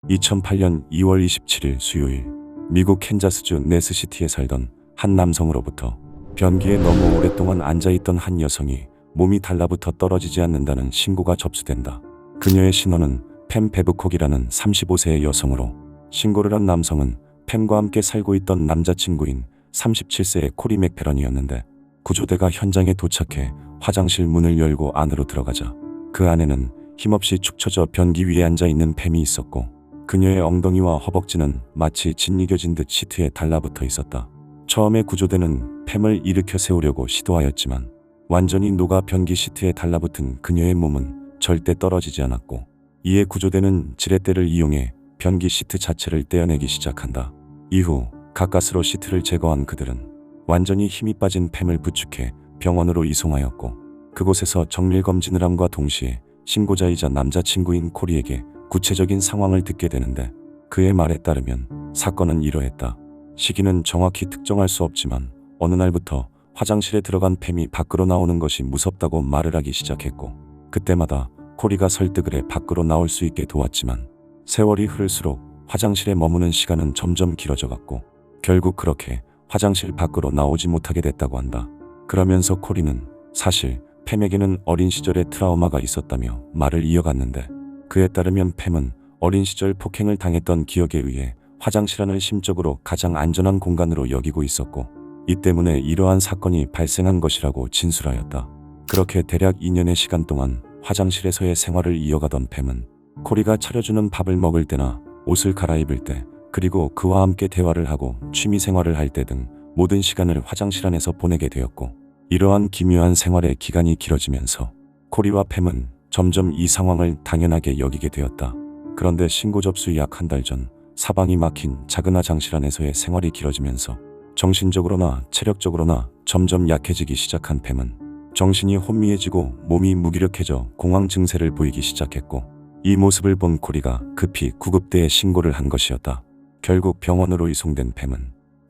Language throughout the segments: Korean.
2008년 2월 27일 수요일, 미국 캔자스주 네스시티에 살던 한 남성으로부터 변기에 너무 오랫동안 앉아있던 한 여성이 몸이 달라붙어 떨어지지 않는다는 신고가 접수된다. 그녀의 신원은 팸 베브콕이라는 35세의 여성으로, 신고를 한 남성은 팸과 함께 살고 있던 남자친구인 37세의 코리 맥페런이었는데, 구조대가 현장에 도착해 화장실 문을 열고 안으로 들어가자 그 안에는 힘없이 축 처져 변기 위에 앉아있는 팸이 있었고, 그녀의 엉덩이와 허벅지는 마치 짓이겨진 듯 시트에 달라붙어 있었다. 처음에 구조대는 팸을 일으켜 세우려고 시도하였지만 완전히 녹아 변기 시트에 달라붙은 그녀의 몸은 절대 떨어지지 않았고, 이에 구조대는 지렛대를 이용해 변기 시트 자체를 떼어내기 시작한다. 이후 가까스로 시트를 제거한 그들은 완전히 힘이 빠진 팸을 부축해 병원으로 이송하였고, 그곳에서 정밀검진을 함과 동시에 신고자이자 남자친구인 코리에게 구체적인 상황을 듣게 되는데, 그의 말에 따르면 사건은 이러했다. 시기는 정확히 특정할 수 없지만 어느 날부터 화장실에 들어간 팸이 밖으로 나오는 것이 무섭다고 말을 하기 시작했고, 그때마다 코리가 설득을 해 밖으로 나올 수 있게 도왔지만 세월이 흐를수록 화장실에 머무는 시간은 점점 길어져갔고, 결국 그렇게 화장실 밖으로 나오지 못하게 됐다고 한다. 그러면서 코리는 사실 팸에게는 어린 시절에 트라우마가 있었다며 말을 이어갔는데, 그에 따르면 팸은 어린 시절 폭행을 당했던 기억에 의해 화장실 안을 심적으로 가장 안전한 공간으로 여기고 있었고, 이 때문에 이러한 사건이 발생한 것이라고 진술하였다. 그렇게 대략 2년의 시간 동안 화장실에서의 생활을 이어가던 팸은 코리가 차려주는 밥을 먹을 때나 옷을 갈아입을 때, 그리고 그와 함께 대화를 하고 취미생활을 할 때 등 모든 시간을 화장실 안에서 보내게 되었고, 이러한 기묘한 생활의 기간이 길어지면서 코리와 팸은 점점 이 상황을 당연하게 여기게 되었다. 그런데 신고 접수 약 한 달 전, 사방이 막힌 작은 화장실 안에서의 생활이 길어지면서 정신적으로나 체력적으로나 점점 약해지기 시작한 팸은 정신이 혼미해지고 몸이 무기력해져 공황 증세를 보이기 시작했고, 이 모습을 본 코리가 급히 구급대에 신고를 한 것이었다. 결국 병원으로 이송된 팸은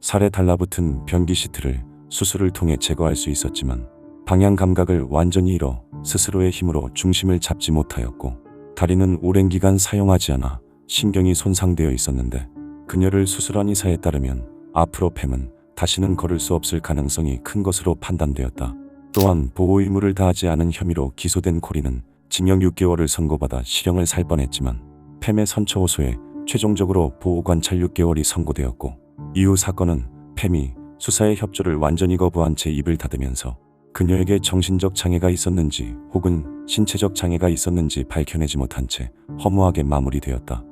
살에 달라붙은 변기 시트를 수술을 통해 제거할 수 있었지만 방향 감각을 완전히 잃어 스스로의 힘으로 중심을 잡지 못하였고, 다리는 오랜 기간 사용하지 않아 신경이 손상되어 있었는데, 그녀를 수술한 의사에 따르면 앞으로 팸은 다시는 걸을 수 없을 가능성이 큰 것으로 판단되었다. 또한 보호 의무를 다하지 않은 혐의로 기소된 코리는 징역 6개월을 선고받아 실형을 살 뻔했지만 팸의 선처 호소에 최종적으로 보호관찰 6개월이 선고되었고, 이후 사건은 팸이 수사의 협조를 완전히 거부한 채 입을 닫으면서 그녀에게 정신적 장애가 있었는지 혹은 신체적 장애가 있었는지 밝혀내지 못한 채 허무하게 마무리되었다.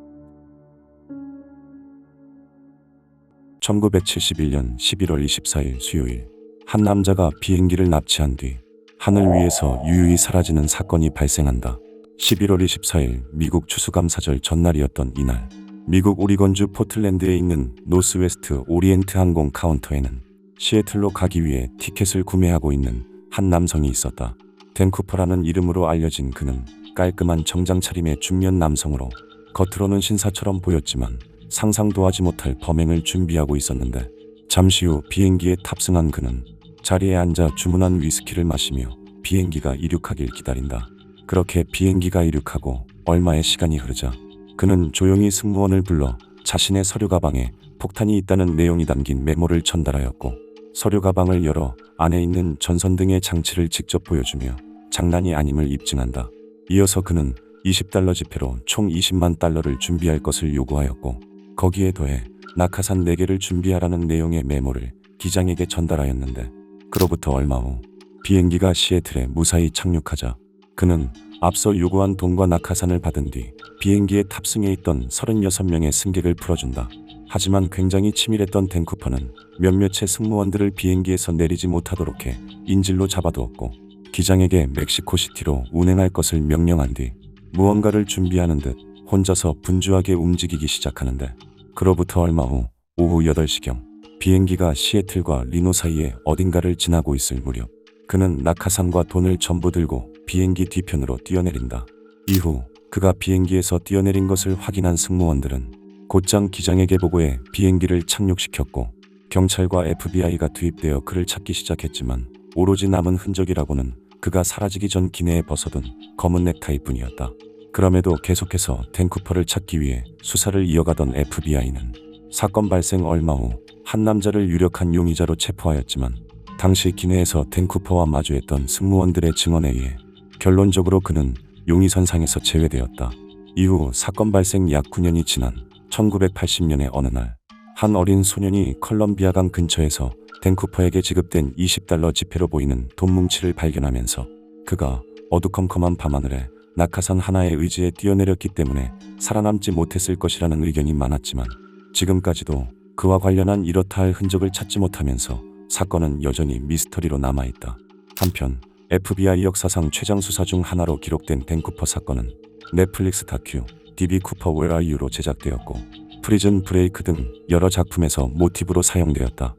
1971년 11월 24일 수요일, 한 남자가 비행기를 납치한 뒤 하늘 위에서 유유히 사라지는 사건이 발생한다. 11월 24일 미국 추수감사절 전날이었던 이날, 미국 오리건주 포틀랜드에 있는 노스웨스트 오리엔트 항공 카운터에는 시애틀로 가기 위해 티켓을 구매하고 있는 한 남성이 있었다. 댄 쿠퍼라는 이름으로 알려진 그는 깔끔한 정장 차림의 중년 남성으로 겉으로는 신사처럼 보였지만 상상도 하지 못할 범행을 준비하고 있었는데, 잠시 후 비행기에 탑승한 그는 자리에 앉아 주문한 위스키를 마시며 비행기가 이륙하길 기다린다. 그렇게 비행기가 이륙하고 얼마의 시간이 흐르자 그는 조용히 승무원을 불러 자신의 서류 가방에 폭탄이 있다는 내용이 담긴 메모를 전달하였고, 서류 가방을 열어 안에 있는 전선 등의 장치를 직접 보여주며 장난이 아님을 입증한다. 이어서 그는 20달러 지폐로 총 20만 달러를 준비할 것을 요구하였고, 거기에 더해 낙하산 4개를 준비하라는 내용의 메모를 기장에게 전달하였는데, 그로부터 얼마 후 비행기가 시애틀에 무사히 착륙하자 그는 앞서 요구한 돈과 낙하산을 받은 뒤 비행기에 탑승해 있던 36명의 승객을 풀어준다. 하지만 굉장히 치밀했던 댄 쿠퍼는 몇몇의 승무원들을 비행기에서 내리지 못하도록 해 인질로 잡아두었고, 기장에게 멕시코시티로 운행할 것을 명령한 뒤 무언가를 준비하는 듯 혼자서 분주하게 움직이기 시작하는데, 그로부터 얼마 후 오후 8시경 비행기가 시애틀과 리노 사이에 어딘가를 지나고 있을 무렵 그는 낙하산과 돈을 전부 들고 비행기 뒤편으로 뛰어내린다. 이후 그가 비행기에서 뛰어내린 것을 확인한 승무원들은 곧장 기장에게 보고해 비행기를 착륙시켰고, 경찰과 FBI가 투입되어 그를 찾기 시작했지만 오로지 남은 흔적이라고는 그가 사라지기 전 기내에 벗어둔 검은 넥타이뿐이었다. 그럼에도 계속해서 댄 쿠퍼를 찾기 위해 수사를 이어가던 FBI는 사건 발생 얼마 후 한 남자를 유력한 용의자로 체포하였지만 당시 기내에서 댄 쿠퍼와 마주했던 승무원들의 증언에 의해 결론적으로 그는 용의선상에서 제외되었다. 이후 사건 발생 약 9년이 지난 1980년의 어느 날 한 어린 소년이 컬럼비아강 근처에서 댄 쿠퍼에게 지급된 $20 지폐로 보이는 돈 뭉치를 발견하면서 그가 어두컴컴한 밤하늘에 낙하산 하나의 의지에 뛰어내렸기 때문에 살아남지 못했을 것이라는 의견이 많았지만 지금까지도 그와 관련한 이렇다 할 흔적을 찾지 못하면서 사건은 여전히 미스터리로 남아있다. 한편 FBI 역사상 최장 수사 중 하나로 기록된 댄 쿠퍼 사건은 넷플릭스 다큐 DB 쿠퍼 Where Are You로 제작되었고 프리즌 브레이크 등 여러 작품에서 모티브로 사용되었다.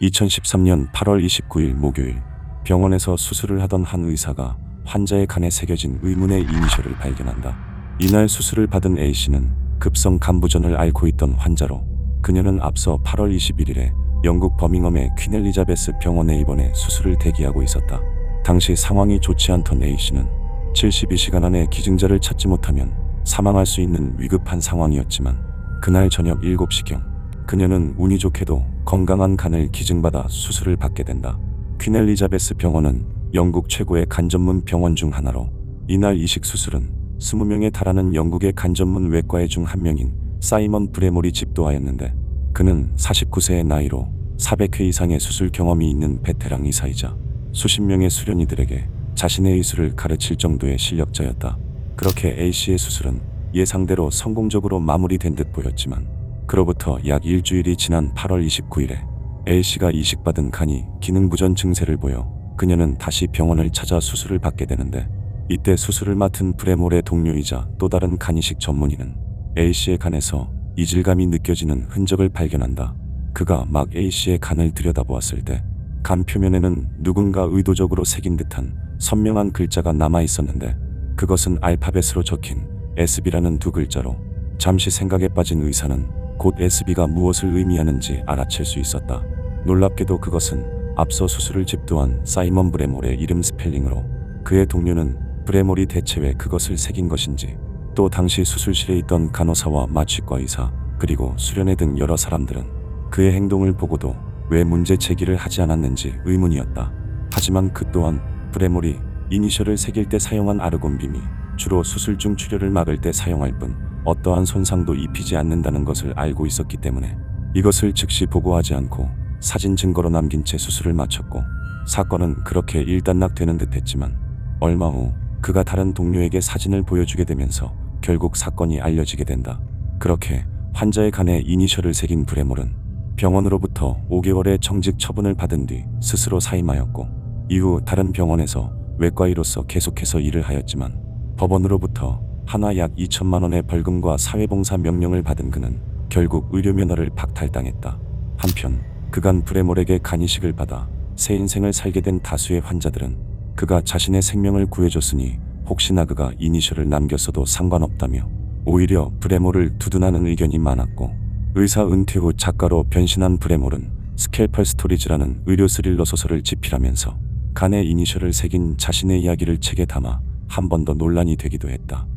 2013년 8월 29일 목요일 병원에서 수술을 하던 한 의사가 환자의 간에 새겨진 의문의 이니셜을 발견한다. 이날 수술을 받은 A씨는 급성 간부전을 앓고 있던 환자로 그녀는 앞서 8월 21일에 영국 버밍엄의 퀸 엘리자베스 병원에 입원해 수술을 대기하고 있었다. 당시 상황이 좋지 않던 A씨는 72시간 안에 기증자를 찾지 못하면 사망할 수 있는 위급한 상황이었지만 그날 저녁 7시경 그녀는 운이 좋게도 건강한 간을 기증받아 수술을 받게 된다. 퀸 엘리자베스 병원은 영국 최고의 간 전문 병원 중 하나로 이날 이식 수술은 20명에 달하는 영국의 간 전문 외과의 중 한 명인 사이먼 브레몰이 집도하였는데 그는 49세의 나이로 400회 이상의 수술 경험이 있는 베테랑 의사이자 수십 명의 수련의들에게 자신의 의술을 가르칠 정도의 실력자였다. 그렇게 A씨의 수술은 예상대로 성공적으로 마무리된 듯 보였지만 그로부터 약 일주일이 지난 8월 29일에 A씨가 이식받은 간이 기능부전 증세를 보여 그녀는 다시 병원을 찾아 수술을 받게 되는데 이때 수술을 맡은 브레몰의 동료이자 또 다른 간이식 전문의는 A씨의 간에서 이질감이 느껴지는 흔적을 발견한다. 그가 막 A씨의 간을 들여다보았을 때 간 표면에는 누군가 의도적으로 새긴 듯한 선명한 글자가 남아있었는데 그것은 알파벳으로 적힌 SB라는 두 글자로 잠시 생각에 빠진 의사는 곧 SB가 무엇을 의미하는지 알아챌 수 있었다. 놀랍게도 그것은 앞서 수술을 집도한 사이먼 브레몰의 이름 스펠링으로 그의 동료는 브레몰이 대체 왜 그것을 새긴 것인지 또 당시 수술실에 있던 간호사와 마취과 의사 그리고 수련회 등 여러 사람들은 그의 행동을 보고도 왜 문제 제기를 하지 않았는지 의문이었다. 하지만 그 또한 브레몰이 이니셜을 새길 때 사용한 아르곤빔이 주로 수술 중 출혈을 막을 때 사용할 뿐 어떠한 손상도 입히지 않는다는 것을 알고 있었기 때문에 이것을 즉시 보고하지 않고 사진 증거로 남긴 채 수술을 마쳤고 사건은 그렇게 일단락되는 듯 했지만 얼마 후 그가 다른 동료에게 사진을 보여주게 되면서 결국 사건이 알려지게 된다. 그렇게 환자의 간에 이니셜을 새긴 브레몰은 병원으로부터 5개월의 정직 처분을 받은 뒤 스스로 사임하였고 이후 다른 병원에서 외과의로서 계속해서 일을 하였지만 법원으로부터 하나 약 2천만 원의 벌금과 사회봉사 명령을 받은 그는 결국 의료 면허를 박탈당했다. 한편 그간 브레몰에게 간이식을 받아 새 인생을 살게 된 다수의 환자들은 그가 자신의 생명을 구해줬으니 혹시나 그가 이니셜을 남겼어도 상관없다며 오히려 브레몰을 두둔하는 의견이 많았고 의사 은퇴 후 작가로 변신한 브레몰은 스켈펄 스토리즈라는 의료 스릴러 소설을 집필하면서 간의 이니셜을 새긴 자신의 이야기를 책에 담아 한 번 더 논란이 되기도 했다.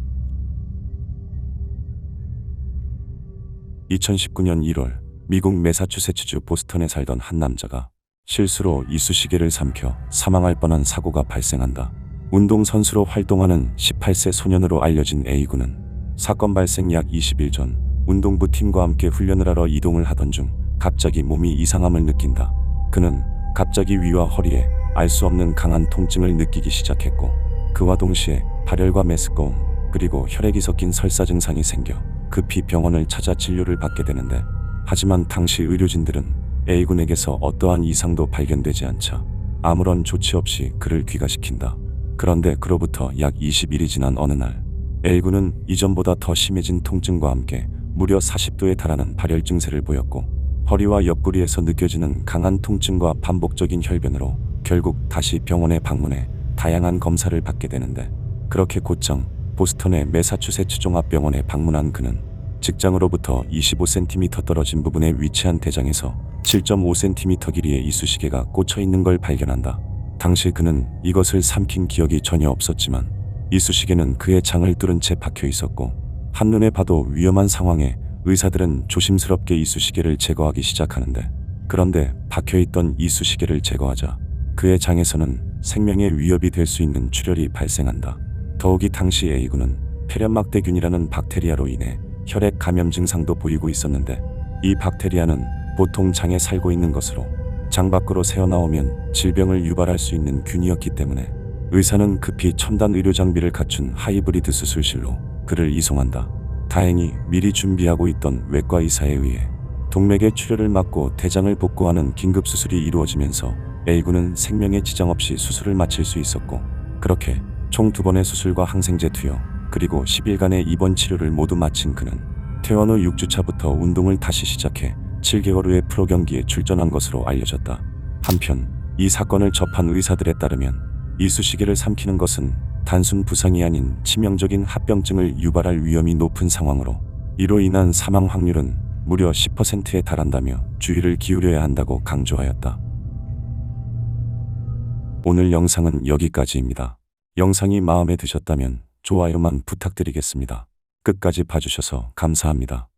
2019년 1월 미국 매사추세츠주 보스턴에 살던 한 남자가 실수로 이쑤시개를 삼켜 사망할 뻔한 사고가 발생한다. 운동선수로 활동하는 18세 소년으로 알려진 A군은 사건 발생 약 20일 전 운동부 팀과 함께 훈련을 하러 이동을 하던 중 갑자기 몸이 이상함을 느낀다. 그는 갑자기 위와 허리에 알 수 없는 강한 통증을 느끼기 시작했고 그와 동시에 발열과 메스꺼움 그리고 혈액이 섞인 설사 증상이 생겨 급히 병원을 찾아 진료를 받게 되는데 하지만 당시 의료진들은 A군에게서 어떠한 이상도 발견되지 않자 아무런 조치 없이 그를 귀가시킨다. 그런데 그로부터 약 20일이 지난 어느 날 A군은 이전보다 더 심해진 통증과 함께 무려 40도에 달하는 발열 증세를 보였고 허리와 옆구리에서 느껴지는 강한 통증과 반복적인 혈변으로 결국 다시 병원에 방문해 다양한 검사를 받게 되는데 그렇게 곧장 보스턴의 매사추세츠 종합병원에 방문한 그는 직장으로부터 25cm 떨어진 부분에 위치한 대장에서 7.5cm 길이의 이쑤시개가 꽂혀 있는 걸 발견한다. 당시 그는 이것을 삼킨 기억이 전혀 없었지만 이쑤시개는 그의 장을 뚫은 채 박혀 있었고 한눈에 봐도 위험한 상황에 의사들은 조심스럽게 이쑤시개를 제거하기 시작하는데, 그런데 박혀있던 이쑤시개를 제거하자 그의 장에서는 생명에 위협이 될 수 있는 출혈이 발생한다. 더욱이 당시 A군은 폐렴막대균이라는 박테리아로 인해 혈액 감염 증상도 보이고 있었는데, 이 박테리아는 보통 장에 살고 있는 것으로 장 밖으로 새어나오면 질병을 유발할 수 있는 균이었기 때문에 의사는 급히 첨단 의료 장비를 갖춘 하이브리드 수술실로 그를 이송한다. 다행히 미리 준비하고 있던 외과 의사에 의해 동맥의 출혈을 막고 대장을 복구하는 긴급 수술이 이루어지면서 A군은 생명에 지장 없이 수술을 마칠 수 있었고, 그렇게 총 2번의 수술과 항생제 투여 그리고 10일간의 입원 치료를 모두 마친 그는 퇴원 후 6주차부터 운동을 다시 시작해 7개월 후에 프로 경기에 출전한 것으로 알려졌다. 한편 이 사건을 접한 의사들에 따르면 이쑤시개를 삼키는 것은 단순 부상이 아닌 치명적인 합병증을 유발할 위험이 높은 상황으로 이로 인한 사망 확률은 무려 10%에 달한다며 주의를 기울여야 한다고 강조하였다. 오늘 영상은 여기까지입니다. 영상이 마음에 드셨다면 좋아요만 부탁드리겠습니다. 끝까지 봐주셔서 감사합니다.